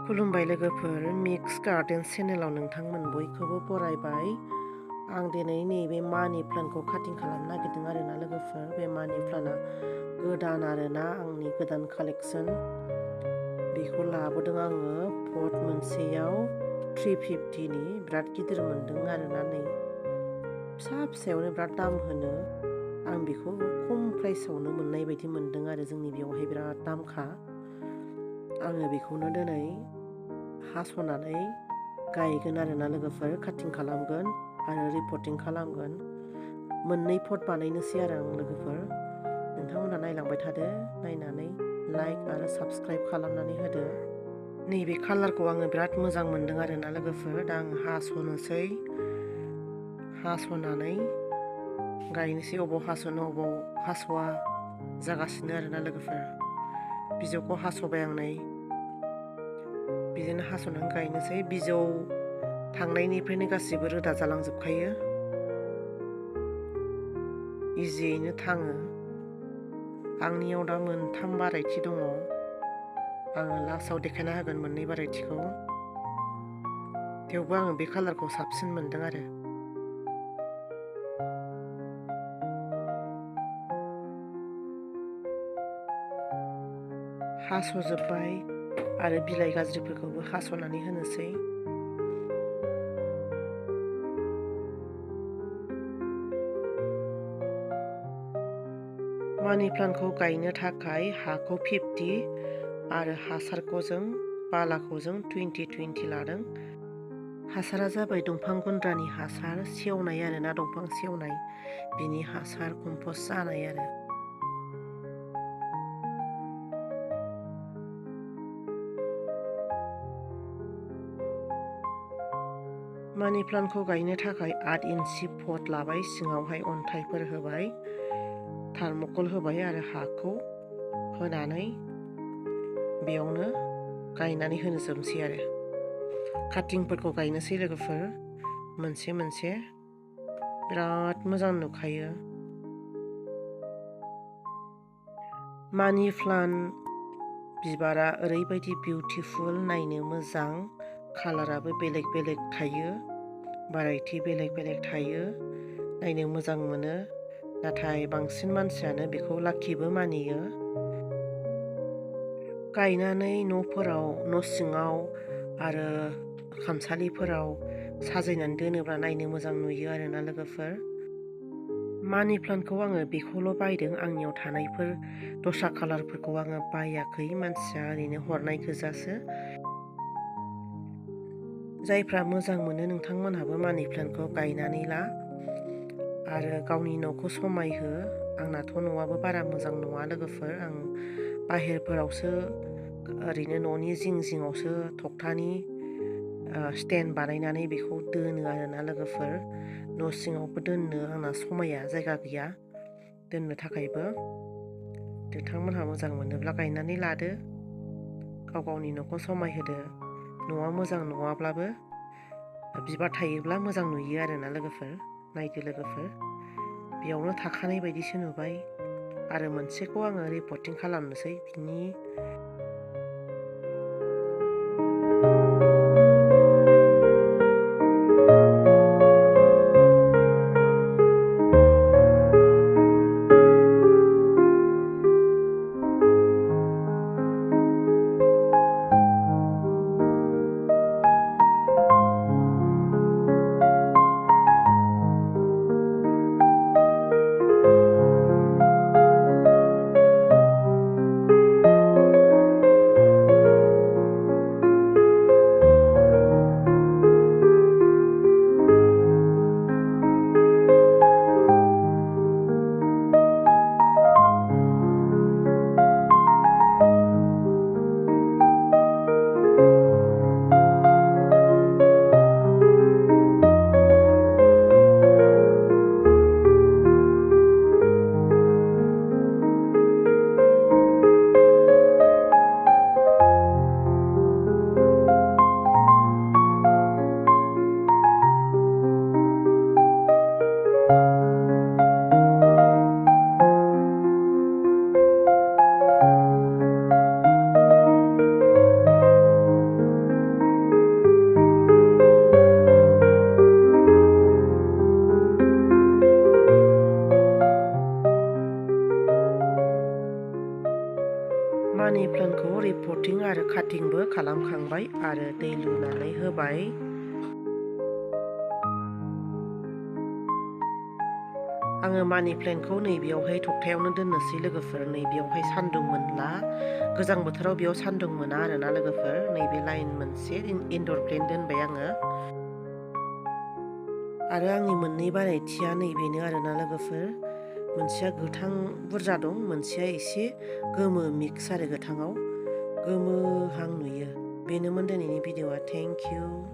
खुलुमबाय लोगोफोर, mix garden चेनेलाव नोंथांमोन बयखौबो बरायबाय। आं दिनै नैबे मानि प्लान्टखौ काटिं खालामनो नागिरदों आरोना लोगोफोर। बे मानि प्लान्टआ गोदान आरोना, आंनि गोदान कालेक्सन। बेखौ लाबोदों आङो पट मोनसेयाव 350नि, बिराद गिदिर मोनदों आरोना। नै फिसा फिसायावनो बिराद दाम होनो। आं बेखौ खम प्राइसआवनो मोननाय बायदि मोनदों आरो, जोंनि बेयावहाय बिराद दामखा। आङो बेखौनो दिनै हास'नानै गायगोन आरोना लोगोफोर, काटिं खालामगोन आरो रिपर्टिं खालामगोन। मोननै पट बानायनोसै आरो आं लोगोफोर। नोंथांमोनहा नायलांबाय थादो, नायनानै लाइक आरो साबस्क्राइब खालामनानै होदो। नैबे कालारखौ आङो बिराद मोजां मोनदों आरोना लोगोफोर। दा आं हास'नोसै, हास'नानै गायनोसै। अबाव हास'नो अबाव हास'वा जागासिनो आरोना लोगोफोर। बिजौखौ हास'बाय आं, नै बिदिनो हास'नानै गायनोसै। बिजौ थांनायनिफ्रायनो गासिबो रोदा जालांजोबखायो, इजियैनो थाङो। आंनियाव दा मोनथाम भारायटि दङ। आङो लास्टआव देखायना होगोन मोननै भारायटिखौ। थेवबो आङो बे कालारखौ साबसिन मोनदों आरो। हास'जोब्बाय आरो बिलाइ गाज्रिफोरखौबो हास'नानै होनोसै। मानि प्लान्टखौ गायनो थाखाय हाखौ 50 आरो हासारखौ जों बालाखौ जों 20-20 लादों। हासारा जाबाय दंफां गुन्द्रानि हासार, सेवनाय आरोना, दंफां सेवनाय, बिनि हासार कम्पस्ट जानाय आरो। मानि प्लान्टखौ गायनो थाखाय 8 इन्सि पट लाबाय, सिङावहाय अन्थाइफोर होबाय, थार्मकल होबाय आरो हाखौ होनानै बेयावनो गायनानै होनोसै आरो। काटिंफोरखौ गायनोसै लोगोफोर, मोनसे मोनसे। बिराद मोजां नुखायो। मानि प्लान्ट बिबारा ओरैबायदि बिउटिफुल, नायनो मोजां, कालाराबो बेलेग बेलेग थायो, भारायटि बेलेग बेलेग थायो, नायनो मोजां मोनो। नाथाय बांसिन मानसियानो बेखौ लाकिबो मानियो। गायनानै न'फोराव, न' सिङाव आरो खामसालिफोराव साजायनानै दोनोब्ला नायनो मोजां नुयो आरोना लोगोफोर। मानि प्लान्टखौ आङो बेखौल' बायदों, आंनियाव थानायफोर दस्रा कालारफोरखौ आङो बायाखै, मानसिया ओरैनो हरनाय गोजासो। जायफ्रा मोजां मोनो नोंथांमोनहाबो मानि प्लान्टखौ गायनानै ला आरो गावनि न'खौ समायहो। आंनाथ' न'आबो बारा मोजां नङा लोगोफोर, आं बाहेरफोरावसो ओरैनो न'नि जिं जिङावसो थखथानि स्टेन्ड बानायनानै बेखौ दोनो आरोना लोगोफोर। न' सिङावबो दोननो आंना समाया, जायगा गैया दोननो थाखायबो। नोंथांमोनहा मोजां मोनोब्ला गायनानै लादो, गाव गावनि न'खौ समायहोदो। न'आ मोजां नङाब्लाबो बिबार थायोब्ला मोजां नुयो आरोना लोगोफोर। नायदो लोगोफोर, बेयावनो थाखानाय बायदिसो नुबाय। आरो मोनसेखौ आङो रिपर्टिं खालामनोसै, बिनि मानि प्लान्टखौ रिपटिं आरो काटिंबो खालामखांबाय आरो दै लुनानै होबाय। आङो मानि प्लेन्टखौ नैबेयावहाय थख्थायावनो दोननोसै लोगोफोर। नैबेयावहाय सान्दुं मोनला, गोजां बोथोराव बेयाव सान्दुं मोना आरोना लोगोफोर। नैबे लाइन मोनसे इनडर प्लेन्ट दोनबाय आङो। आरो आंनि मोननै बानायथिया नैबेनो आरोना लोगोफोर। मोनसेया गोथां बुरजा दं, मोनसेया एसे गोमो मिक्स आरो गोथाङाव गोमोहां नुयो। बेनोमोन दिनैनि भिडिअ'आ। Thank you.